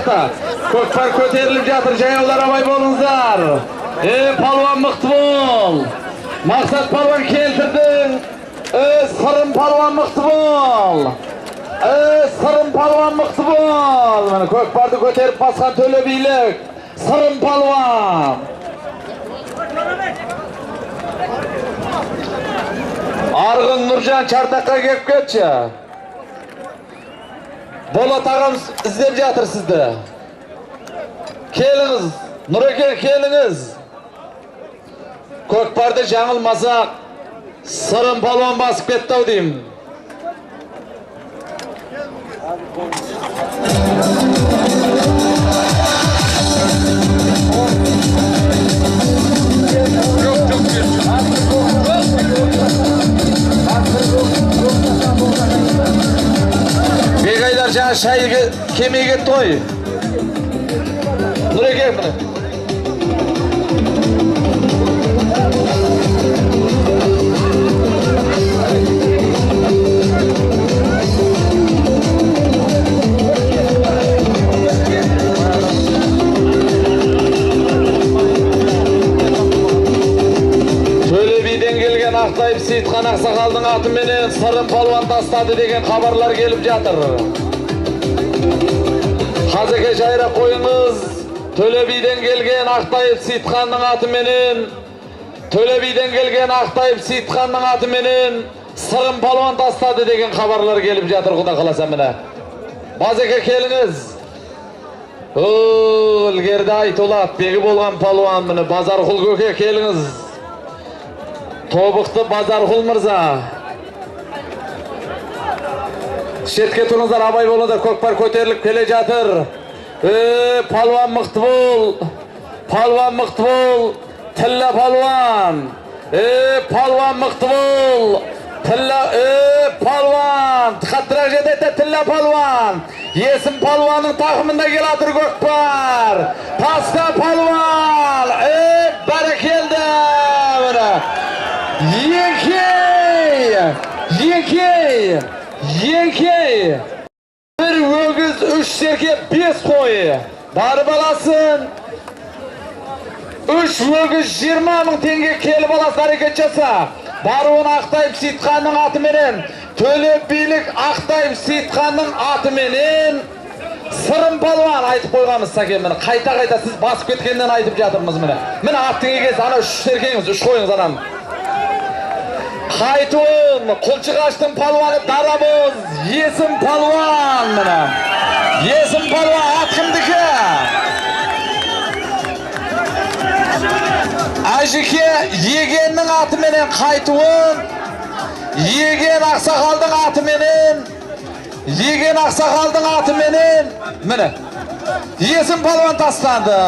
жақта. Көкпар көтеріліп жатыр, жаяулар абай болыңыздар. Палуан мықты бол. Мақсат палуан келтірдің. Сырым палуан мықты бол. Сырым палуан мықты бол. Көкпарды көтеріп басқан Төле билік. Сырым палуан. Арғын Нұржан Чардаққа кеп кетші. Болат ағам іздеп жатыр сізді. Келіңіз, Нұреке келіңіз. Көкпарды жаңылмасақ, Сырым палуан басып кетті-ау деймін. Бегайлар жаңа шайы кемей кетті ғой. Нұреке міне. Ақтайып Сейітхан Ақсақалдың атыменен Сырым палуан тастады деген хабарлар келіп жатыр. Қазеке жайрап қойыңыз. Төле биден келген Ақтайып Сейітханның атыменен, Төле биден келген Ақтайып Сейітханның атыменен Сырым палуан тастады деген хабарлар келіп жатыр. Құда қаласа міне. Базеке келіңіз. Ілгерде айтылат бегі болған палуан міне. Базарқұл көке келіңіз. Тобықты Базарқұл мырза. Шетке тұрыңыздар, абай болыңыздар, көкпар көтеріліп келе жатыр. Палуан мықты бол. Палуан мықты бол. Тілла палуан. Палуан мықты бол. Тілла палуан. Тықаттырақ жетеді Тілла палуан. Есім палуанның тақымында келатыр көкпар. Таста палуан. Бәрекелді. Екей. Бір өгіз, үш серке, 5 қойы. Барып аласын. 3 өгіз 20 мың теңге келіп аласын, әрекет жаса. Баруын Ақтайып Сейітханның атыменен, Төле билік Ақтайып Сейітханның атыменен Сырым палуан айтып қойғамыз сәкен. Міне қайта сіз басып кеткенден айтып жатырмыз міне. Міне аттың егесі, ана 3 серкеңіз, 3 қойыңыз анам. Қайтуын, Құлшығаштың палуаны Дарабоз, Есім палуан міне. Есім палуан атқымдікі. Әжіке Егеннің атыменен Қайтуын, Еген Ақсақалдың атыменен, Еген Ақсақалдың атыменен міне. Есім палуан тастады.